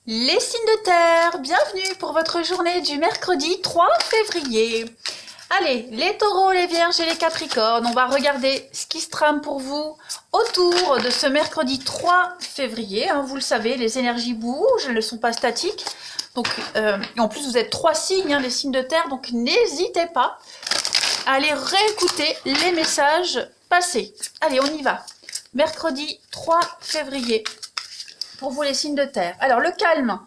Les signes de terre, bienvenue pour votre journée du mercredi 3 février. Allez, les taureaux, les vierges et les capricornes, on va regarder ce qui se trame pour vous autour de ce mercredi 3 février. Vous le savez, les énergies bougent, elles ne sont pas statiques. Donc, et en plus, vous êtes 3 signes, les signes de terre, donc n'hésitez pas à aller réécouter les messages passés. Allez, on y va. Mercredi 3 février. Pour vous, les signes de terre. Alors, le calme,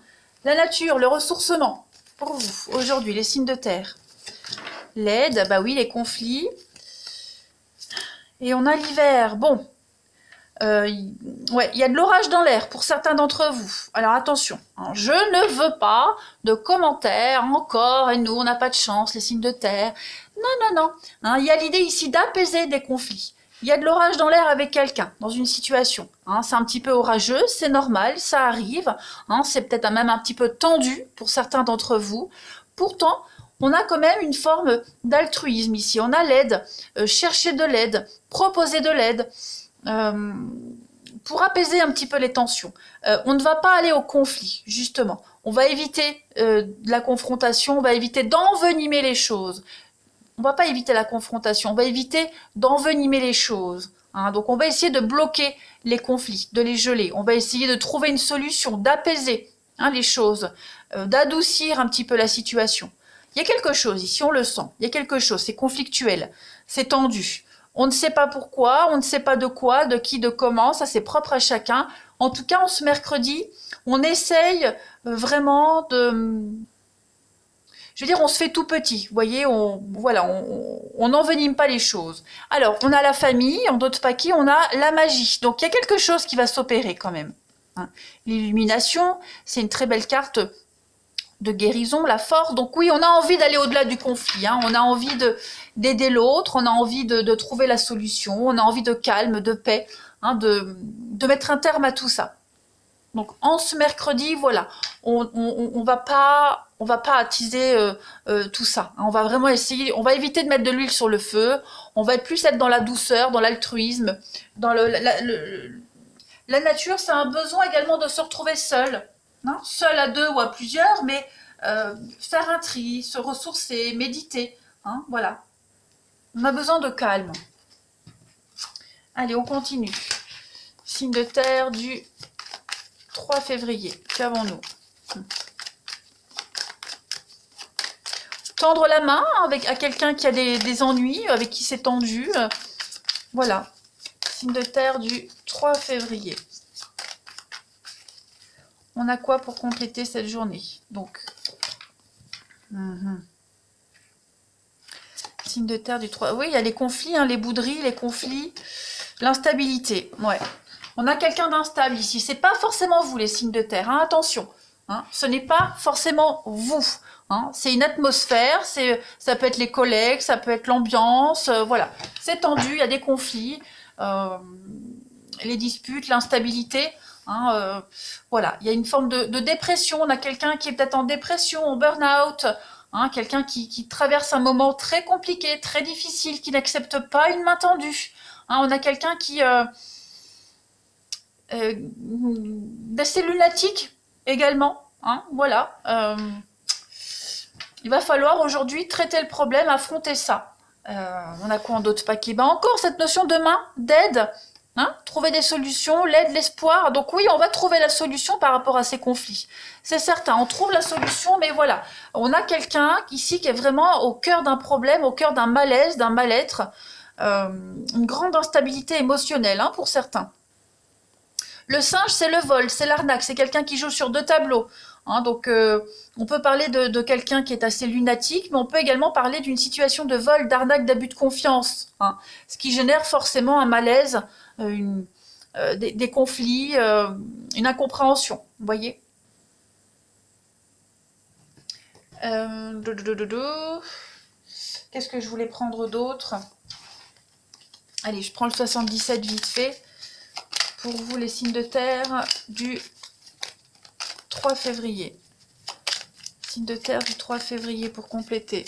la nature, le ressourcement. Pour vous, aujourd'hui, les signes de terre. L'aide, bah oui, les conflits. Et on a l'hiver. Bon, ouais, il y a de l'orage dans l'air pour certains d'entre vous. Alors, attention, je ne veux pas de commentaires encore. Et nous, on n'a pas de chance, les signes de terre. Non, non, non. Il y a l'idée ici d'apaiser des conflits. Il y a de l'orage dans l'air avec quelqu'un, dans une situation. C'est un petit peu orageux, c'est normal, ça arrive. C'est peut-être même un petit peu tendu pour certains d'entre vous. Pourtant, on a quand même une forme d'altruisme ici. On a l'aide, chercher de l'aide, proposer de l'aide pour apaiser un petit peu les tensions. On ne va pas aller au conflit, justement. On va éviter la confrontation, on va éviter d'envenimer les choses. On va pas éviter la confrontation, on va éviter d'envenimer les choses. Donc on va essayer de bloquer les conflits, de les geler. On va essayer de trouver une solution, d'apaiser les choses, d'adoucir un petit peu la situation. Il y a quelque chose ici, on le sent. Il y a quelque chose, c'est conflictuel, c'est tendu. On ne sait pas pourquoi, on ne sait pas de quoi, de qui, de comment, ça c'est propre à chacun. En tout cas, ce mercredi, on essaye vraiment de... Je veux dire, on se fait tout petit, vous voyez, on n'envenime pas les choses. Alors, on a la famille, en d'autres paquets, on a la magie. Donc, il y a quelque chose qui va s'opérer quand même. L'illumination, c'est une très belle carte de guérison, la force. Donc oui, on a envie d'aller au-delà du conflit. On a envie d'aider l'autre, on a envie de trouver la solution, on a envie de calme, de paix, de mettre un terme à tout ça. Donc en ce mercredi, voilà, on va pas attiser tout ça. On va vraiment essayer, on va éviter de mettre de l'huile sur le feu. On va plus être dans la douceur, dans l'altruisme, dans la nature. C'est un besoin également de se retrouver seul, seul à deux ou à plusieurs, mais faire un tri, se ressourcer, méditer. Voilà, on a besoin de calme. Allez, on continue. Signe de terre du 3 février, qu'avons-nous? Tendre la main à quelqu'un qui a des ennuis, avec qui c'est tendu. Voilà, signe de terre du 3 février. On a quoi pour compléter cette journée? Donc, signe de terre du 3. Oui, il y a les conflits, les bouderies, les conflits, l'instabilité. Ouais. On a quelqu'un d'instable ici. C'est pas forcément vous, les signes de terre. Attention. Ce n'est pas forcément vous. C'est une atmosphère. Ça peut être les collègues, ça peut être l'ambiance. Voilà. C'est tendu, il y a des conflits, les disputes, l'instabilité. Voilà. Il y a une forme de dépression. On a quelqu'un qui est peut-être en dépression, en burn-out. Quelqu'un qui traverse un moment très compliqué, très difficile, qui n'accepte pas une main tendue. On a quelqu'un qui... d'assez lunatique également, voilà. Il va falloir aujourd'hui traiter le problème, affronter ça. On a quoi en d'autres paquets? Encore cette notion de main, d'aide, trouver des solutions, l'aide, l'espoir. Donc oui, on va trouver la solution par rapport à ces conflits. C'est certain, on trouve la solution, mais voilà. On a quelqu'un ici qui est vraiment au cœur d'un problème, au cœur d'un malaise, d'un mal-être, une grande instabilité émotionnelle pour certains. Le singe, c'est le vol, c'est l'arnaque, c'est quelqu'un qui joue sur deux tableaux. Donc, on peut parler de quelqu'un qui est assez lunatique, mais on peut également parler d'une situation de vol, d'arnaque, d'abus de confiance. Ce qui génère forcément un malaise, des conflits, une incompréhension. Vous voyez? Qu'est-ce que je voulais prendre d'autre? Allez, je prends le 77 vite fait. Pour vous, les signes de terre du 3 février. Signe de terre du 3 février pour compléter.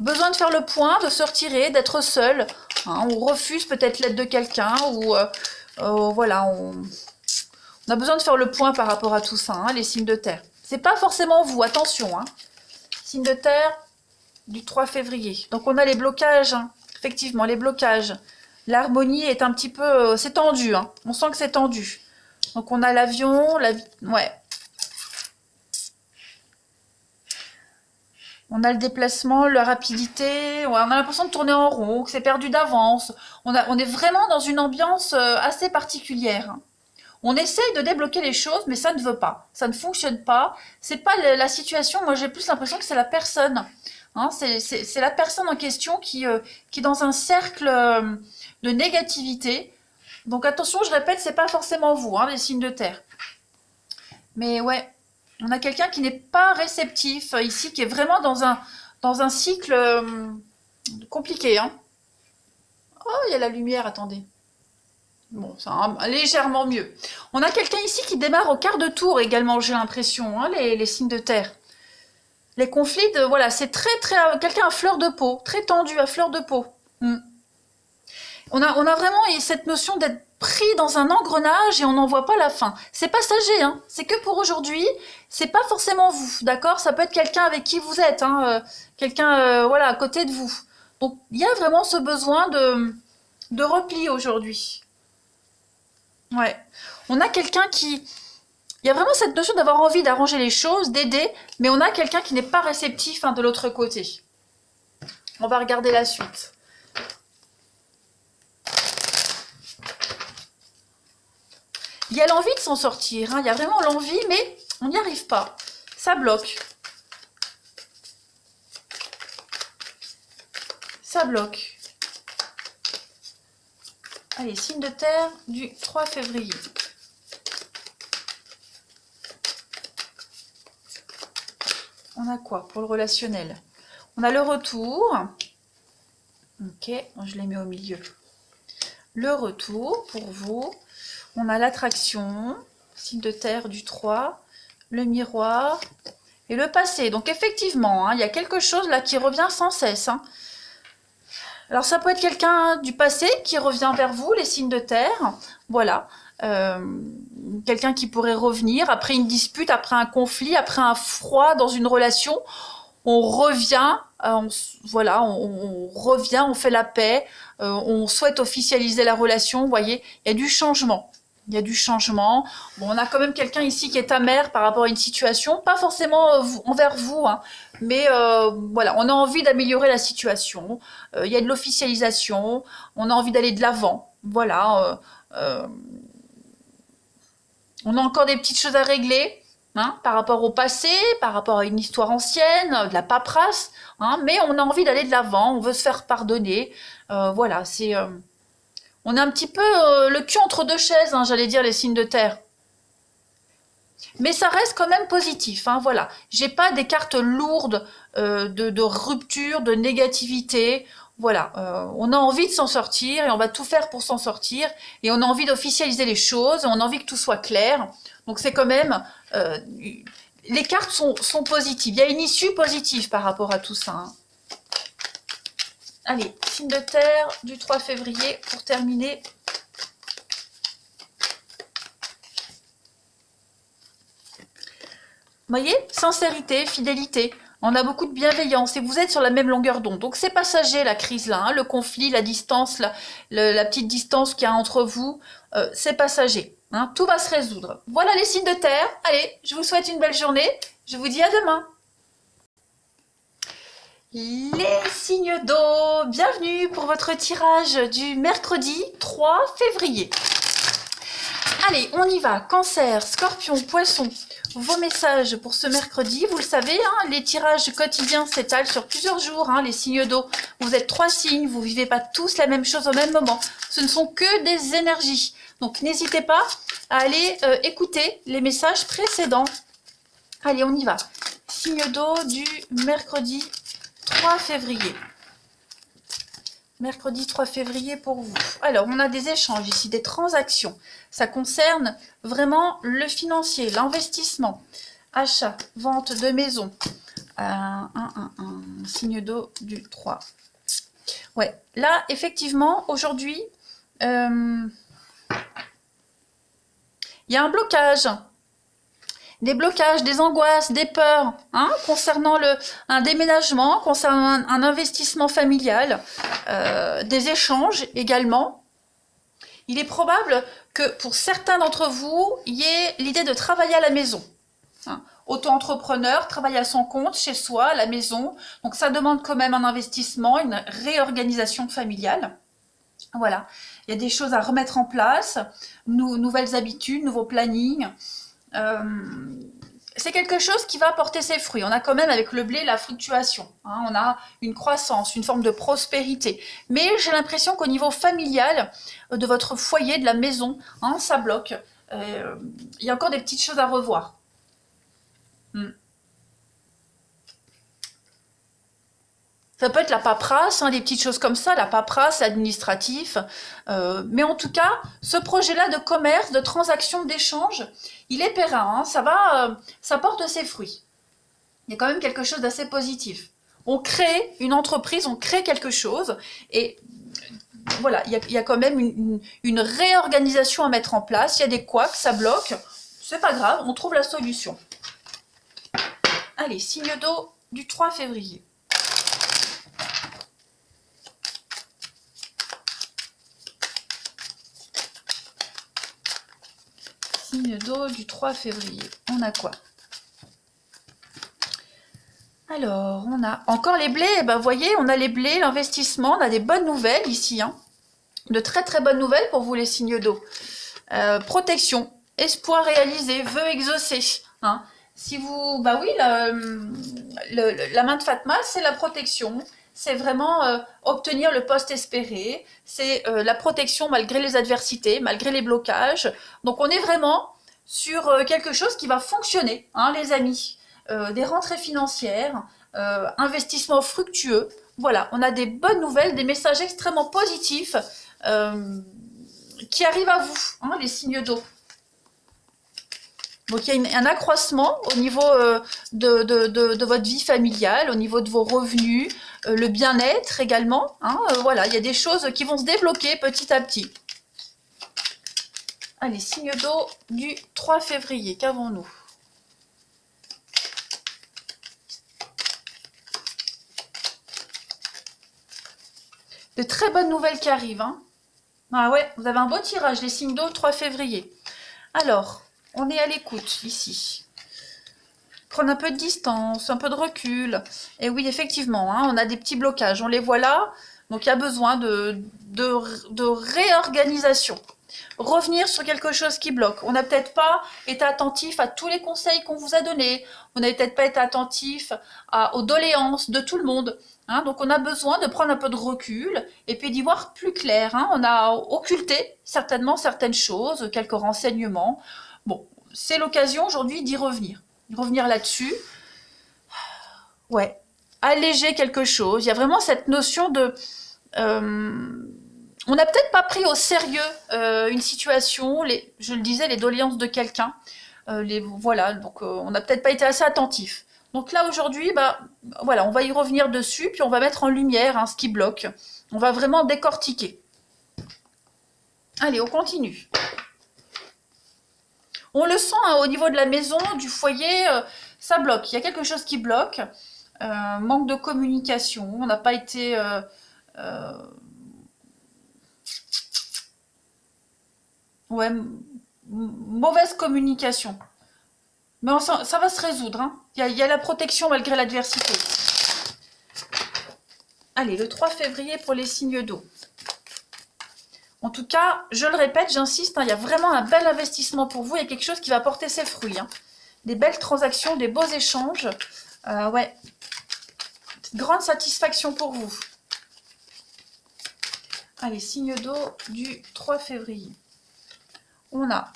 Besoin de faire le point, de se retirer, d'être seul. On refuse peut-être l'aide de quelqu'un ou voilà, On a besoin de faire le point par rapport à tout ça, hein, les signes de terre. C'est pas forcément vous, attention. Hein. Signe de terre du 3 février. Donc on a les blocages, hein. Effectivement, les blocages. L'harmonie est un petit peu... c'est tendu, hein. On sent que c'est tendu. Donc on a l'avion, ouais. On a le déplacement, la rapidité, ouais, on a l'impression de tourner en rond, que c'est perdu d'avance. On est vraiment dans une ambiance assez particulière. On essaye de débloquer les choses, mais ça ne veut pas. Ça ne fonctionne pas. C'est pas la situation, moi j'ai plus l'impression que c'est la personne. Hein, c'est la personne en question qui est dans un cercle de négativité. Donc attention, je répète, c'est pas forcément vous, hein, les signes de terre. Mais ouais, on a quelqu'un qui n'est pas réceptif ici, qui est vraiment dans un cycle compliqué. Hein. Oh, il y a la lumière, attendez. Bon, c'est légèrement mieux. On a quelqu'un ici qui démarre au quart de tour également, j'ai l'impression, hein, les signes de terre. Les conflits, voilà, c'est très, quelqu'un à fleur de peau, très tendu, à fleur de peau. On a vraiment cette notion d'être pris dans un engrenage et on n'en voit pas la fin. C'est passager, hein. C'est que pour aujourd'hui. C'est pas forcément vous, d'accord? Ça peut être quelqu'un avec qui vous êtes, hein, quelqu'un, voilà, à côté de vous. Donc, il y a vraiment ce besoin de repli aujourd'hui. Ouais. On a quelqu'un qui... Il y a vraiment cette notion d'avoir envie d'arranger les choses, d'aider, mais on a quelqu'un qui n'est pas réceptif, hein, de l'autre côté. On va regarder la suite. Il y a l'envie de s'en sortir, hein. Il y a vraiment l'envie, mais on n'y arrive pas. Ça bloque. Ça bloque. Allez, signe de terre du 3 février. On a quoi pour le relationnel? On a le retour. Ok, je l'ai mis au milieu. Le retour pour vous. On a l'attraction, signe de terre du 3, le miroir et le passé. Donc effectivement, hein, il y a quelque chose là qui revient sans cesse. Hein. Alors ça peut être quelqu'un du passé qui revient vers vous, les signes de terre. Voilà. Quelqu'un qui pourrait revenir après une dispute, après un conflit, après un froid dans une relation. On revient, voilà, on revient, on fait la paix, on souhaite officialiser la relation. Vous voyez, il y a du changement. Il y a du changement. Bon, on a quand même quelqu'un ici qui est amer par rapport à une situation, pas forcément envers vous, hein, mais voilà, on a envie d'améliorer la situation. Il y a de l'officialisation, on a envie d'aller de l'avant. Voilà. On a encore des petites choses à régler, hein, par rapport au passé, par rapport à une histoire ancienne, de la paperasse, hein, mais on a envie d'aller de l'avant, on veut se faire pardonner. Voilà, c'est... on a un petit peu le cul entre deux chaises, hein, j'allais dire, les signes de terre. Mais ça reste quand même positif, hein, voilà. J'ai pas des cartes lourdes de rupture, de négativité. Voilà, on a envie de s'en sortir et on va tout faire pour s'en sortir. Et on a envie d'officialiser les choses, on a envie que tout soit clair. Donc c'est quand même... les cartes sont positives. Il y a une issue positive par rapport à tout ça. Hein. Allez, signe de terre du 3 février pour terminer. Vous voyez, sincérité, fidélité. On a beaucoup de bienveillance et vous êtes sur la même longueur d'onde. Donc c'est passager la crise là, hein, le conflit, la distance, la petite distance qu'il y a entre vous, c'est passager. Hein, tout va se résoudre. Voilà les signes de terre. Allez, je vous souhaite une belle journée. Je vous dis à demain. Les signes d'eau, bienvenue pour votre tirage du mercredi 3 février. Allez, on y va. Cancer, Scorpion, Poisson. Vos messages pour ce mercredi, vous le savez, hein, les tirages quotidiens s'étalent sur plusieurs jours, hein, les signes d'eau. Vous êtes 3 signes, vous ne vivez pas tous la même chose au même moment. Ce ne sont que des énergies. Donc n'hésitez pas à aller écouter les messages précédents. Allez, on y va. Signe d'eau du mercredi 3 février. Mercredi 3 février pour vous. Alors, on a des échanges ici, des transactions. Ça concerne vraiment le financier, l'investissement, achat, vente de maison. Signe d'eau du 3. Ouais, là, effectivement, aujourd'hui, il il y a un blocage. Des blocages, des angoisses, des peurs, hein, concernant un déménagement, concernant un investissement familial, des échanges également. Il est probable que pour certains d'entre vous, il y ait l'idée de travailler à la maison. Hein. Auto-entrepreneur, travailler à son compte, chez soi, à la maison. Donc ça demande quand même un investissement, une réorganisation familiale. Voilà, il y a des choses à remettre en place, nouvelles habitudes, nouveaux plannings. C'est quelque chose qui va porter ses fruits. On a quand même avec le blé la fluctuation, hein, on a une croissance, une forme de prospérité. Mais j'ai l'impression qu'au niveau familial, de votre foyer, de la maison, hein, ça bloque. Il y a encore des petites choses à revoir. Ça peut être la paperasse, hein, des petites choses comme ça, la paperasse, l'administratif. Mais en tout cas, ce projet-là de commerce, de transaction, d'échange, il est périn. Hein, ça porte ses fruits. Il y a quand même quelque chose d'assez positif. On crée une entreprise, on crée quelque chose. Et voilà, il y a quand même une réorganisation à mettre en place. Il y a des couacs, ça bloque. C'est pas grave, on trouve la solution. Allez, signe d'eau du 3 février. Signe d'eau du 3 février. On a quoi? Alors, on a encore les blés. Eh ben, vous voyez, on a les blés, l'investissement. On a des bonnes nouvelles ici. Hein. De très très bonnes nouvelles pour vous les signes d'eau. Protection, espoir réalisé, vœu exaucé. Hein. Si vous, bah oui, la main de Fatma, c'est la protection. C'est vraiment obtenir le poste espéré. C'est la protection malgré les adversités, malgré les blocages. Donc on est vraiment sur quelque chose qui va fonctionner, hein, les amis. Des rentrées financières, investissement fructueux. Voilà, on a des bonnes nouvelles, des messages extrêmement positifs qui arrivent à vous, hein, les signes d'eau. Donc il y a un accroissement au niveau de votre vie familiale, au niveau de vos revenus, le bien-être également. Hein, voilà, il y a des choses qui vont se débloquer petit à petit. Allez, signe d'eau du 3 février, qu'avons-nous? De très bonnes nouvelles qui arrivent. Hein. Ah ouais, vous avez un beau tirage, les signes d'eau 3 février. Alors, on est à l'écoute ici. Prendre un peu de distance, un peu de recul. Et oui, effectivement, hein, on a des petits blocages. On les voit là. Donc, il y a besoin de réorganisation. Revenir sur quelque chose qui bloque. On n'a peut-être pas été attentif à tous les conseils qu'on vous a donnés. On n'a peut-être pas été attentif aux doléances de tout le monde. Hein, donc on a besoin de prendre un peu de recul et puis d'y voir plus clair. Hein. On a occulté certainement certaines choses, quelques renseignements. Bon, c'est l'occasion aujourd'hui d'y revenir. Revenir là-dessus. Ouais, alléger quelque chose. Il y a vraiment cette notion de... on n'a peut-être pas pris au sérieux une situation, je le disais, les doléances de quelqu'un. Voilà, donc on n'a peut-être pas été assez attentif. Donc là, aujourd'hui, bah, voilà, on va y revenir dessus, puis on va mettre en lumière hein, ce qui bloque. On va vraiment décortiquer. Allez, on continue. On le sent hein, au niveau de la maison, du foyer, ça bloque. Il y a quelque chose qui bloque. Manque de communication. On n'a pas été... ouais, mauvaise communication. Mais ça va se résoudre. Hein. Il y a la protection malgré l'adversité. Allez, le 3 février pour les signes d'eau. En tout cas, je le répète, j'insiste, hein, il y a vraiment un bel investissement pour vous. Il y a quelque chose qui va porter ses fruits. Hein. Des belles transactions, des beaux échanges. Ouais. Grande satisfaction pour vous. Allez, signe d'eau du 3 février. On a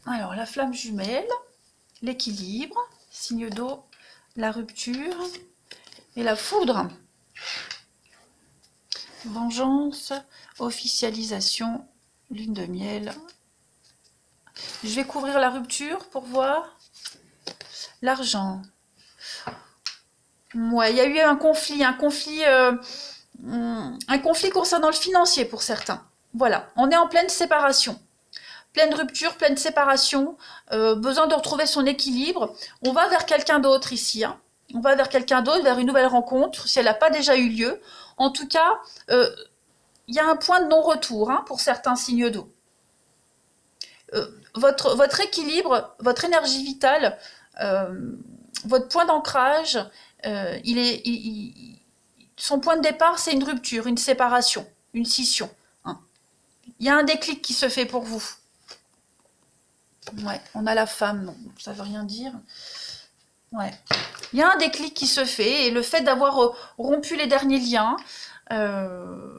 alors la flamme jumelle, l'équilibre, signe d'eau, la rupture et la foudre. Vengeance, officialisation, lune de miel. Je vais couvrir la rupture pour voir. L'argent. Ouais, il y a eu un conflit concernant le financier pour certains. Voilà, on est en pleine séparation. pleine rupture, pleine séparation, besoin de retrouver son équilibre. On va vers quelqu'un d'autre ici, hein. On va vers quelqu'un d'autre, vers une nouvelle rencontre, si elle n'a pas déjà eu lieu. En tout cas, il y a un point de non-retour, hein, pour certains signes d'eau. Votre équilibre, votre énergie vitale, votre point d'ancrage, son point de départ, c'est une rupture, une séparation, une scission. Hein. Il y a un déclic qui se fait pour vous. Ouais, on a la femme, non, ça veut rien dire. Ouais. Il y a un déclic qui se fait, et le fait d'avoir rompu les derniers liens, ben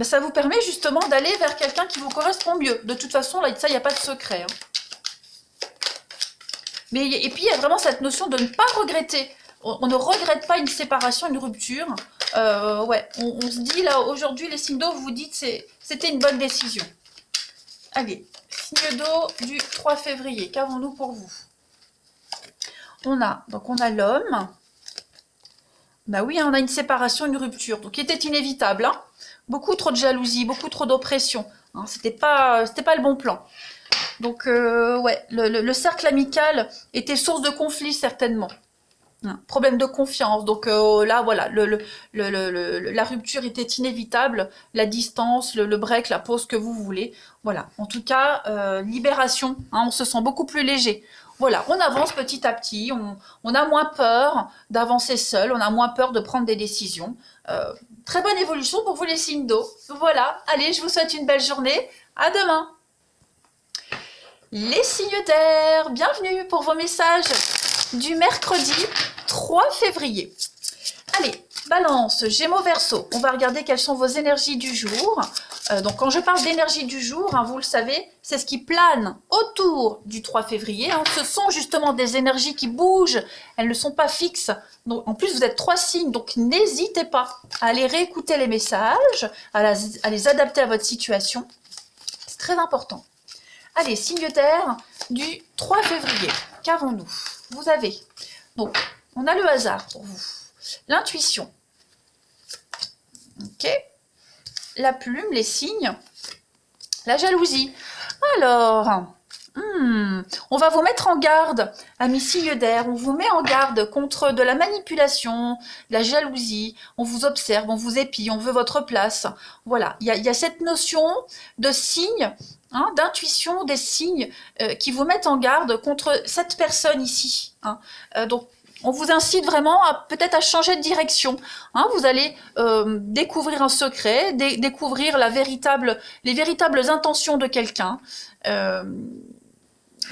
ça vous permet justement d'aller vers quelqu'un qui vous correspond mieux. De toute façon, là, ça, il n'y a pas de secret. Hein. Mais, et puis, il y a vraiment cette notion de ne pas regretter. On ne regrette pas une séparation, une rupture. Ouais, on se dit, là, aujourd'hui, les signes d'eau, vous vous dites, c'était une bonne décision. Allez, signe d'eau du 3 février, qu'avons-nous pour vous? On a l'homme. Bah oui, on a une séparation, une rupture, donc qui était inévitable. Hein. Beaucoup trop de jalousie, beaucoup trop d'oppression. Hein, c'était pas le bon plan. Donc ouais, le cercle amical était source de conflit certainement. Hein, problème de confiance. Donc là voilà, la rupture était inévitable. La distance, le break, la pause que vous voulez. Voilà. En tout cas, libération. Hein, on se sent beaucoup plus léger. Voilà, on avance petit à petit, on a moins peur d'avancer seul, on a moins peur de prendre des décisions. Très bonne évolution pour vous les signes d'eau. Voilà, allez, je vous souhaite une belle journée. À demain. Les signes d'air, bienvenue pour vos messages du mercredi 3 février. Allez, Balance, Gémeaux, Verseau, on va regarder quelles sont vos énergies du jour. Donc quand je parle d'énergie du jour, hein, vous le savez, c'est ce qui plane autour du 3 février. Hein. Ce sont justement des énergies qui bougent, elles ne sont pas fixes. Donc, en plus, vous êtes 3 signes, donc n'hésitez pas à aller réécouter les messages, à les adapter à votre situation. C'est très important. Allez, signe terre du 3 février. Qu'avons-nous? Vous avez, donc, on a le hasard pour vous. L'intuition. Ok. La plume, les signes. La jalousie. Alors, on va vous mettre en garde, amis signes d'air. On vous met en garde contre de la manipulation, de la jalousie. On vous observe, on vous épie, on veut votre place. Voilà, il y a cette notion de signes, hein, d'intuition, des signes qui vous mettent en garde contre cette personne ici. Hein. Donc, on vous incite vraiment peut-être à changer de direction. Hein, vous allez découvrir un secret, découvrir les véritables intentions de quelqu'un.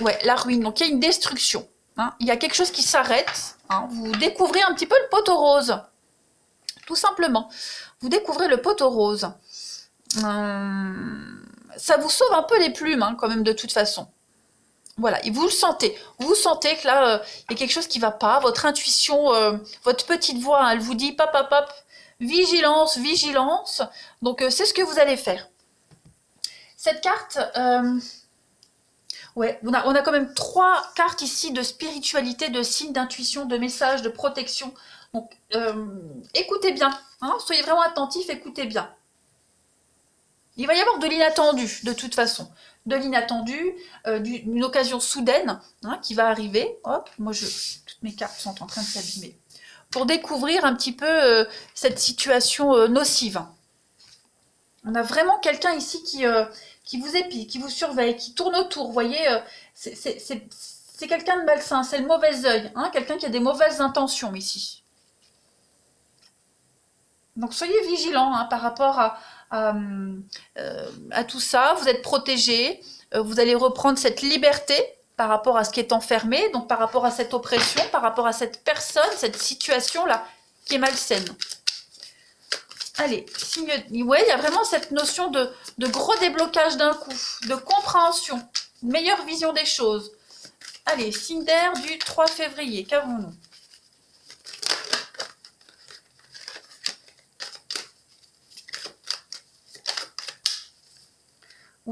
Ouais, la ruine. Donc il y a une destruction. Hein, il y a quelque chose qui s'arrête. Hein, vous découvrez un petit peu le poteau rose. Tout simplement. Vous découvrez le poteau rose. Ça vous sauve un peu les plumes, hein, quand même, de toute façon. Voilà, et vous le sentez. Vous sentez que là, il y a quelque chose qui ne va pas. Votre intuition, votre petite voix, hein, elle vous dit pop, pop, pop, vigilance, vigilance. Donc, c'est ce que vous allez faire. Cette carte, ouais, on a quand même 3 cartes ici de spiritualité, de signes d'intuition, de messages, de protection. Donc, écoutez bien. Hein, soyez vraiment attentifs, écoutez bien. Il va y avoir de l'inattendu, de toute façon. De l'inattendu, une occasion soudaine, hein, qui va arriver. Hop, toutes mes cartes sont en train de s'abîmer. Pour découvrir un petit peu cette situation nocive. On a vraiment quelqu'un ici qui vous épie, qui vous surveille, qui tourne autour. Vous voyez, c'est quelqu'un de malsain, c'est le mauvais œil. Hein, quelqu'un qui a des mauvaises intentions ici. Donc soyez vigilants, hein, par rapport à tout ça. Vous êtes protégés, vous allez reprendre cette liberté par rapport à ce qui est enfermé, donc par rapport à cette oppression, par rapport à cette personne, cette situation-là qui est malsaine. Allez, ouais, il y a vraiment cette notion de gros déblocage d'un coup, de compréhension, une meilleure vision des choses. Allez, signe d'air du 3 février, qu'avons-nous?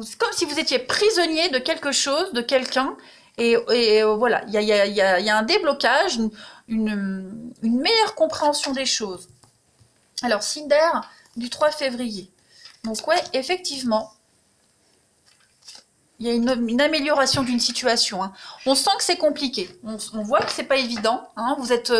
C'est comme si vous étiez prisonnier de quelque chose, de quelqu'un, et voilà, il y a un déblocage, une meilleure compréhension des choses. Alors, signe d'air du 3 février. Donc ouais, effectivement, Il y a une amélioration d'une situation. Hein. On sent que c'est compliqué. On voit que c'est pas évident. Hein. Vous êtes...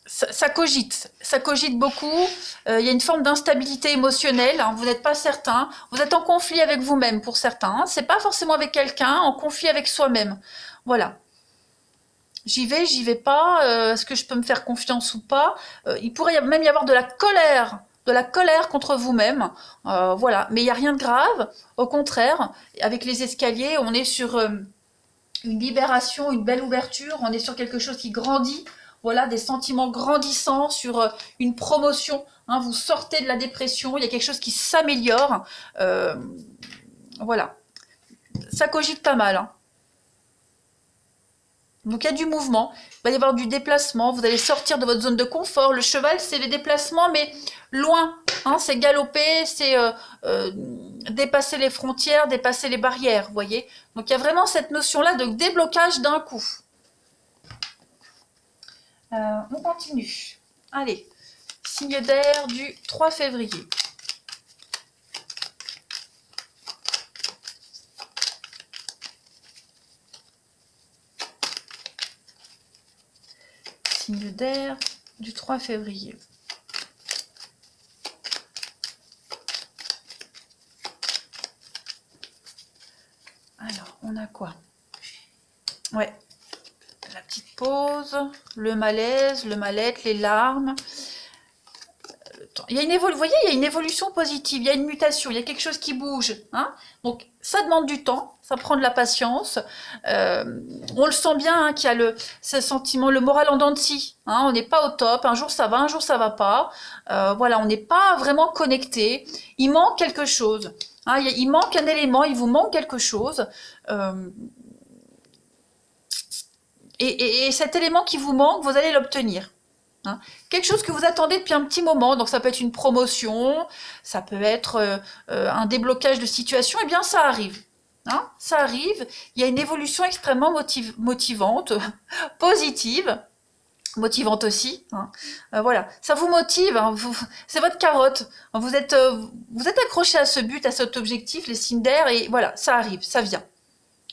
ça cogite beaucoup. Il y a une forme d'instabilité émotionnelle. Hein. Vous n'êtes pas certain. Vous êtes en conflit avec vous-même pour certains. Hein. C'est pas forcément avec quelqu'un, en conflit avec soi-même. Voilà. J'y vais pas. Est-ce que je peux me faire confiance ou pas? Il pourrait même y avoir de la colère contre vous-même. Voilà. Mais il n'y a rien de grave. Au contraire, avec les escaliers, on est sur une libération, une belle ouverture. On est sur quelque chose qui grandit. Voilà, des sentiments grandissants sur une promotion. Hein, vous sortez de la dépression. Il y a quelque chose qui s'améliore. Voilà. Ça cogite pas mal. Hein. Donc il y a du mouvement, il va y avoir du déplacement, vous allez sortir de votre zone de confort. Le cheval, c'est les déplacements, mais loin. Hein, c'est galoper, c'est dépasser les frontières, dépasser les barrières, vous voyez. Donc il y a vraiment cette notion-là de déblocage d'un coup. On continue. Allez, signe d'air du 3 février. Signe d'air du 3 février. Alors, on a quoi? Ouais, la petite pause, le malaise, le mal-être, les larmes. Il y a vous voyez, il y a une évolution positive, il y a une mutation, il y a quelque chose qui bouge. Hein. Donc, ça demande du temps, ça prend de la patience. On le sent bien hein, qu'il y a ce sentiment, le moral en dents de scie. Hein, on n'est pas au top, un jour ça va, un jour ça va pas. Voilà, on n'est pas vraiment connecté. Il manque quelque chose. Hein, il manque un élément, il vous manque quelque chose. Et cet élément qui vous manque, vous allez l'obtenir. Hein. Quelque chose que vous attendez depuis un petit moment, donc ça peut être une promotion, ça peut être un déblocage de situation, et bien ça arrive. Hein, ça arrive, il y a une évolution extrêmement motivante, positive, motivante aussi. Hein. Voilà, ça vous motive, hein, c'est votre carotte. Vous êtes accroché à ce but, à cet objectif, les signes d'air, et voilà, ça arrive, ça vient.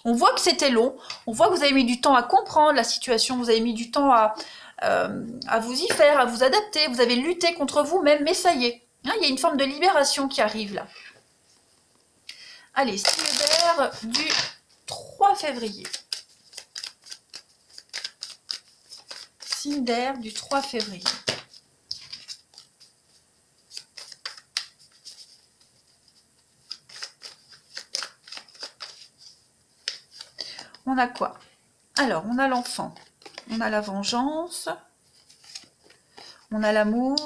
On voit que c'était long, on voit que vous avez mis du temps à comprendre la situation, vous avez mis du temps à vous y faire, à vous adapter, vous avez lutté contre vous-même, mais ça y est, hein, il y a une forme de libération qui arrive là. Allez, signe d'air du 3 février. Signe d'air du 3 février. On a quoi? Alors, on a l'enfant. On a la vengeance, on a l'amour,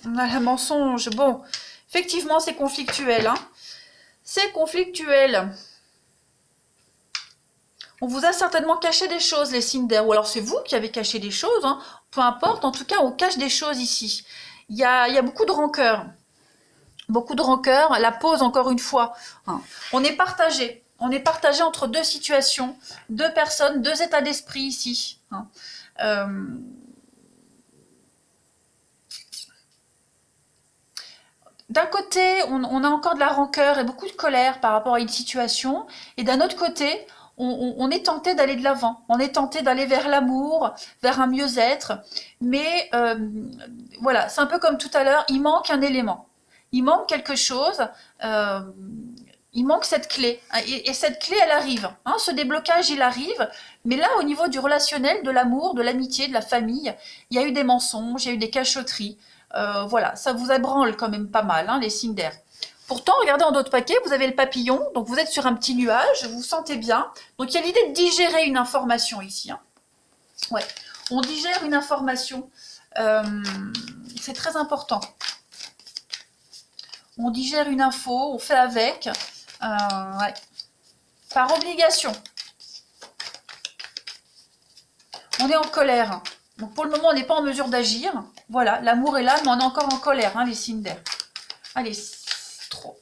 on a le mensonge. Bon, effectivement, c'est conflictuel. Hein. C'est conflictuel. On vous a certainement caché des choses, les signes d'air. Ou alors c'est vous qui avez caché des choses. Hein. Peu importe, en tout cas, on cache des choses ici. Il y a beaucoup de rancœur. Beaucoup de rancœur. La pause, encore une fois. Hein. On est partagé. On est partagé entre deux situations, deux personnes, deux états d'esprit ici. Hein. D'un côté, on a encore de la rancœur et beaucoup de colère par rapport à une situation, et d'un autre côté, on est tenté d'aller de l'avant, on est tenté d'aller vers l'amour, vers un mieux-être, mais voilà, c'est un peu comme tout à l'heure, il manque un élément, il manque quelque chose, il manque cette clé, et cette clé, elle arrive, hein, ce déblocage, il arrive, mais là, au niveau du relationnel, de l'amour, de l'amitié, de la famille, il y a eu des mensonges, il y a eu des cachotteries, voilà, ça vous ébranle quand même pas mal, hein, les signes d'air. Pourtant, regardez en d'autres paquets, vous avez le papillon, donc vous êtes sur un petit nuage, vous vous sentez bien, donc il y a l'idée de digérer une information ici, hein. Ouais, on digère une information, c'est très important. On digère une info, on fait avec, ouais. Par obligation. On est en colère. Donc pour le moment, on n'est pas en mesure d'agir. Voilà, l'amour est là, mais on est encore en colère, hein, les signes d'air. Allez,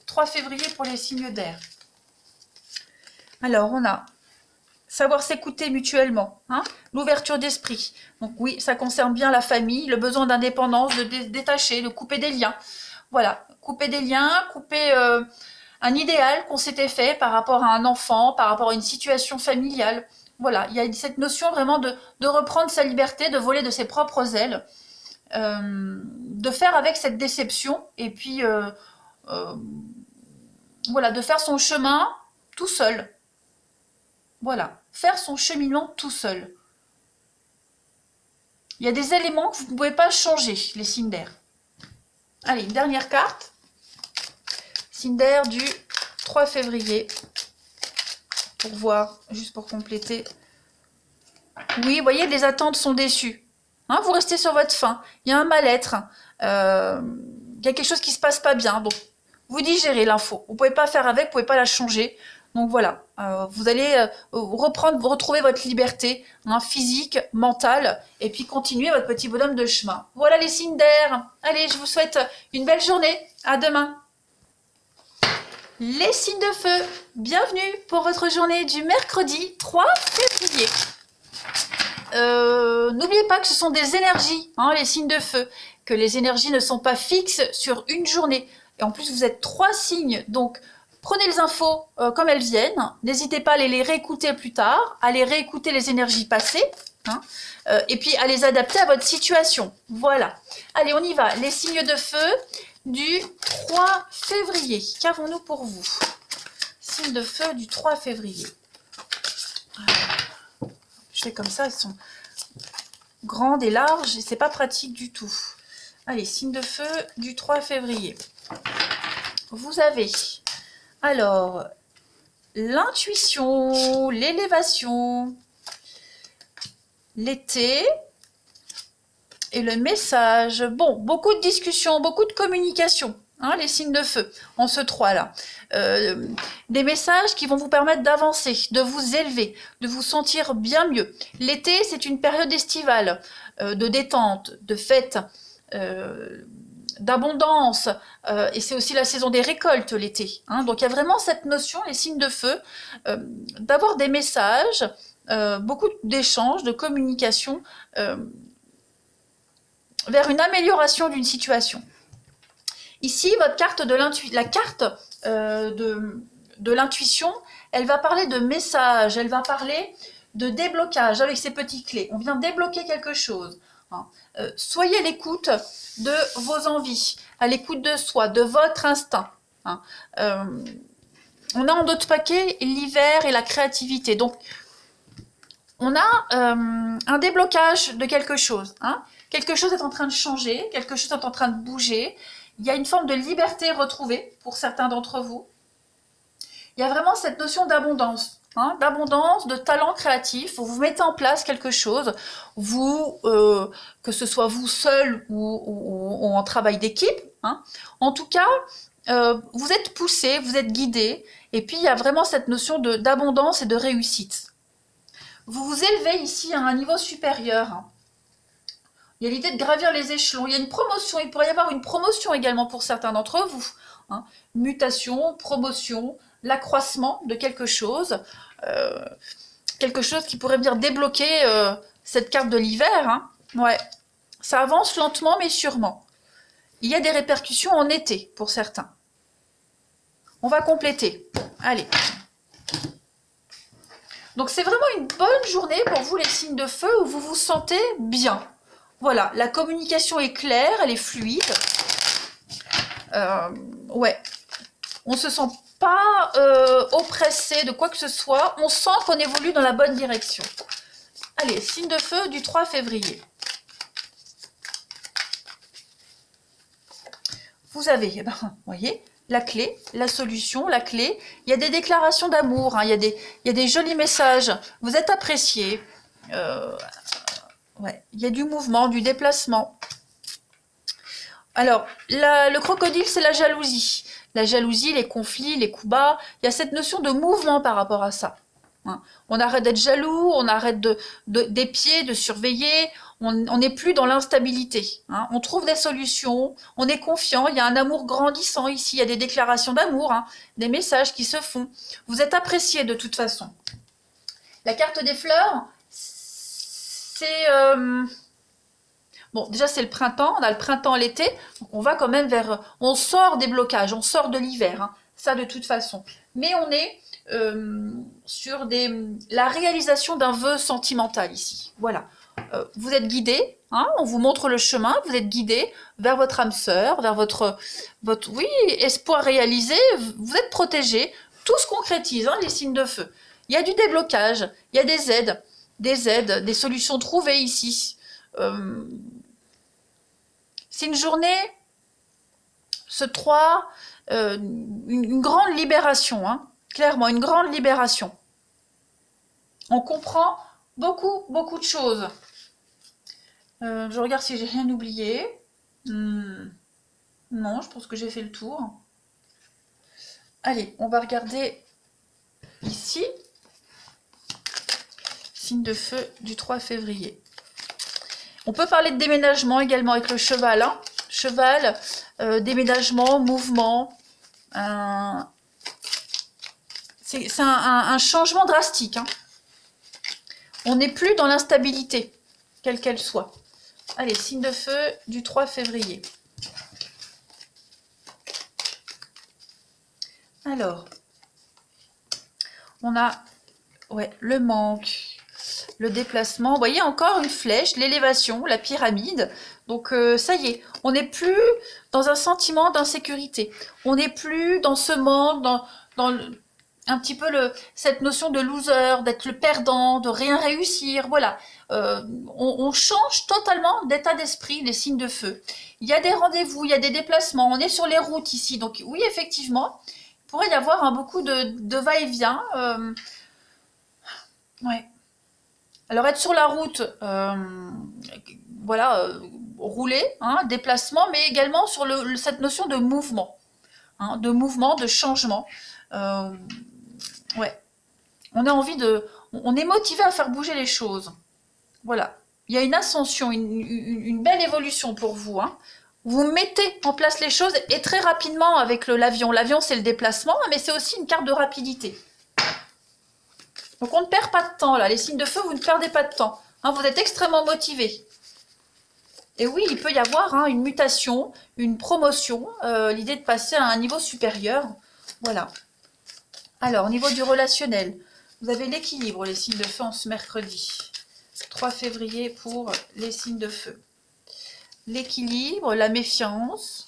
3 février pour les signes d'air. Alors, on a savoir s'écouter mutuellement, hein, l'ouverture d'esprit. Donc oui, ça concerne bien la famille, le besoin d'indépendance, de détacher, de couper des liens. Voilà, couper des liens, couper un idéal qu'on s'était fait par rapport à un enfant, par rapport à une situation familiale. Voilà, il y a cette notion vraiment de reprendre sa liberté, de voler de ses propres ailes, de faire avec cette déception, et puis voilà, de faire son chemin tout seul. Voilà, faire son cheminement tout seul. Il y a des éléments que vous ne pouvez pas changer, les signes d'air. Allez, une dernière carte. Signe d'air du 3 février. Pour voir, juste pour compléter. Oui, vous voyez, les attentes sont déçues. Hein, vous restez sur votre faim. Il y a un mal-être. Il y a quelque chose qui ne se passe pas bien. Donc, vous digérez l'info. Vous ne pouvez pas faire avec, vous ne pouvez pas la changer. Donc voilà, vous allez retrouver votre liberté physique, mentale, et puis continuer votre petit bonhomme de chemin. Voilà les signes d'air. Allez, je vous souhaite une belle journée. À demain. Les signes de feu, bienvenue pour votre journée du mercredi 3 février. N'oubliez pas que ce sont des énergies, les signes de feu, que les énergies ne sont pas fixes sur une journée. Et en plus, vous êtes 3 signes, donc prenez les infos comme elles viennent. N'hésitez pas à les réécouter plus tard, à les réécouter les énergies passées, et puis à les adapter à votre situation. Voilà. Allez, on y va. Les signes de feu du 3 février. Qu'avons-nous pour vous? Signes de feu du 3 février. Je fais comme ça, elles sont grandes et larges et c'est pas pratique du tout. Allez, signe de feu du 3 février. Vous avez alors l'intuition, l'élévation, l'été et le message. Bon, beaucoup de discussions, beaucoup de communication, les signes de feu en ce 3 là. Des messages qui vont vous permettre d'avancer, de vous élever, de vous sentir bien mieux. L'été, c'est une période estivale, de détente, de fête, d'abondance, et c'est aussi la saison des récoltes l'été. Donc il y a vraiment cette notion, les signes de feu, d'avoir des messages, beaucoup d'échanges, de communication, vers une amélioration d'une situation. Ici, votre carte de la carte de l'intuition, elle va parler de message, elle va parler de déblocage avec ces petites clés. On vient débloquer quelque chose. Soyez à l'écoute de vos envies, à l'écoute de soi, de votre instinct. On a en d'autres paquets l'hiver et la créativité. Donc, on a un déblocage de quelque chose. Quelque chose est en train de changer, quelque chose est en train de bouger. Il y a une forme de liberté retrouvée pour certains d'entre vous. Il y a vraiment cette notion d'abondance, d'abondance, de talent créatif. Vous mettez en place quelque chose, vous, que ce soit vous seul ou en travail d'équipe. En tout cas, vous êtes poussé, vous êtes guidé. Et puis, il y a vraiment cette notion d'abondance et de réussite. Vous vous élevez ici à un niveau supérieur. Il y a l'idée de gravir les échelons. Il y a une promotion. Il pourrait y avoir une promotion également pour certains d'entre vous. Mutation, promotion, l'accroissement de quelque chose. Quelque chose qui pourrait venir débloquer cette carte de l'hiver. Ouais. Ça avance lentement mais sûrement. Il y a des répercussions en été pour certains. On va compléter. Allez. Donc c'est vraiment une bonne journée pour vous les signes de feu où vous vous sentez bien. Voilà, la communication est claire, elle est fluide. Ouais, on ne se sent pas oppressé de quoi que ce soit. On sent qu'on évolue dans la bonne direction. Allez, signe de feu du 3 février. Vous avez, vous voyez, la clé, la solution, la clé. Il y a des déclarations d'amour, il y a des jolis messages. Vous êtes apprécié. Ouais, il y a du mouvement, du déplacement. Alors, le crocodile, c'est la jalousie. La jalousie, les conflits, les coups bas. Il y a cette notion de mouvement par rapport à ça. On arrête d'être jaloux, on arrête d'épier, de surveiller. On n'est plus dans l'instabilité. On trouve des solutions, on est confiant. Il y a un amour grandissant ici. Il y a des déclarations d'amour, des messages qui se font. Vous êtes apprécié de toute façon. La carte des fleurs, c'est Bon, déjà, c'est le printemps, on a le printemps, l'été, on va quand même on sort des blocages, on sort de l'hiver, hein, ça de toute façon. Mais on est sur la réalisation d'un vœu sentimental ici, voilà. Vous êtes guidé, hein, on vous montre le chemin, vous êtes guidé vers votre âme sœur, vers votre oui, espoir réalisé, vous êtes protégé, tout se concrétise, hein, les signes de feu. Il y a du déblocage, il y a des aides, des solutions trouvées ici. C'est une journée, ce 3, une grande libération, hein, clairement, une grande libération. On comprend beaucoup de choses. Je regarde si j'ai rien oublié. Non, je pense que j'ai fait le tour. Allez, on va regarder ici. Signe de feu du 3 février. On peut parler de déménagement également avec le cheval. Hein. Cheval, déménagement, mouvement. C'est un changement drastique. Hein. On n'est plus dans l'instabilité, quelle qu'elle soit. Allez, signe de feu du 3 février. Alors, on a le manque, le déplacement. Vous voyez encore une flèche, l'élévation, la pyramide. Donc, ça y est, on n'est plus dans un sentiment d'insécurité. On n'est plus dans ce manque, un petit peu cette notion de loser, d'être le perdant, de rien réussir, voilà. On change totalement d'état d'esprit, les signes de feu. Il y a des rendez-vous, il y a des déplacements, on est sur les routes ici. Donc oui, effectivement, il pourrait y avoir beaucoup de va-et-vient. Ouais. Alors être sur la route, voilà, rouler, hein, déplacement, mais également sur cette notion de mouvement, hein, de changement. Ouais, on a envie on est motivé à faire bouger les choses. Voilà, il y a une ascension, une belle évolution pour vous. Hein. Vous mettez en place les choses et très rapidement avec l'avion. L'avion, c'est le déplacement, mais c'est aussi une carte de rapidité. Donc on ne perd pas de temps là. Les signes de feu, vous ne perdez pas de temps. Hein, vous êtes extrêmement motivés. Et oui, il peut y avoir hein, une mutation, une promotion, l'idée de passer à un niveau supérieur. Voilà. Alors, au niveau du relationnel, vous avez l'équilibre, les signes de feu en ce mercredi. 3 février pour les signes de feu. L'équilibre, la méfiance,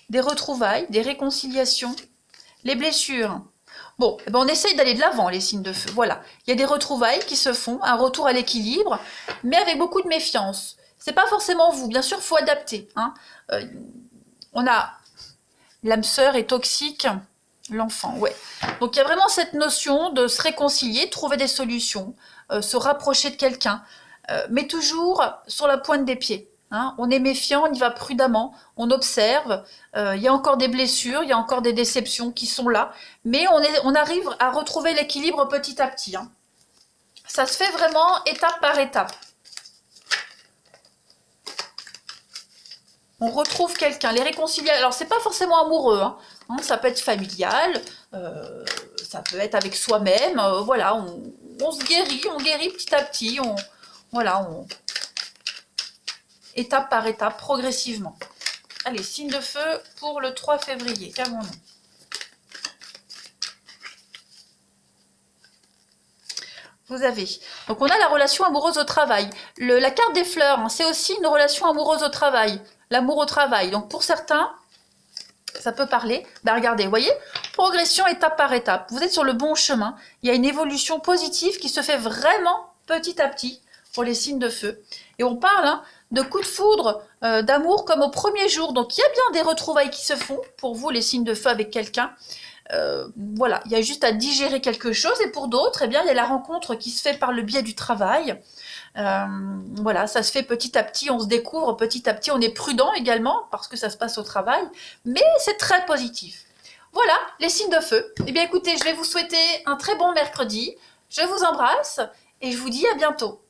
des retrouvailles, des réconciliations, les blessures. Bon, eh ben on essaye d'aller de l'avant, les signes de feu. Voilà, il y a des retrouvailles qui se font, un retour à l'équilibre, mais avec beaucoup de méfiance. C'est pas forcément vous, bien sûr, il faut adapter. Hein. On a l'âme sœur est toxique. L'enfant, ouais. Donc il y a vraiment cette notion de se réconcilier, trouver des solutions, se rapprocher de quelqu'un, mais toujours sur la pointe des pieds. Hein. On est méfiant, on y va prudemment, on observe. Il y a encore des blessures, il y a encore des déceptions qui sont là, mais on arrive à retrouver l'équilibre petit à petit. Hein. Ça se fait vraiment étape par étape. On retrouve quelqu'un, les réconcilier. Alors c'est pas forcément amoureux, hein. Hein, ça peut être familial, ça peut être avec soi-même. Voilà, on se guérit, on guérit petit à petit. Étape par étape, progressivement. Allez, signe de feu pour le 3 février. Qu'avons-nous? Vous avez. Donc on a la relation amoureuse au travail. La carte des fleurs, hein, c'est aussi une relation amoureuse au travail. L'amour au travail. Donc pour certains, ça peut parler. Ben regardez, vous voyez, progression étape par étape. Vous êtes sur le bon chemin. Il y a une évolution positive qui se fait vraiment petit à petit pour les signes de feu. Et on parle hein, de coups de foudre, d'amour comme au premier jour. Donc il y a bien des retrouvailles qui se font pour vous, les signes de feu avec quelqu'un. Voilà, il y a juste à digérer quelque chose. Et pour d'autres, eh bien, il y a la rencontre qui se fait par le biais du travail. Voilà, ça se fait petit à petit, on se découvre petit à petit, on est prudent également parce que ça se passe au travail, mais c'est très positif. Voilà, les signes de feu. Eh bien écoutez, je vais vous souhaiter un très bon mercredi, je vous embrasse et je vous dis à bientôt.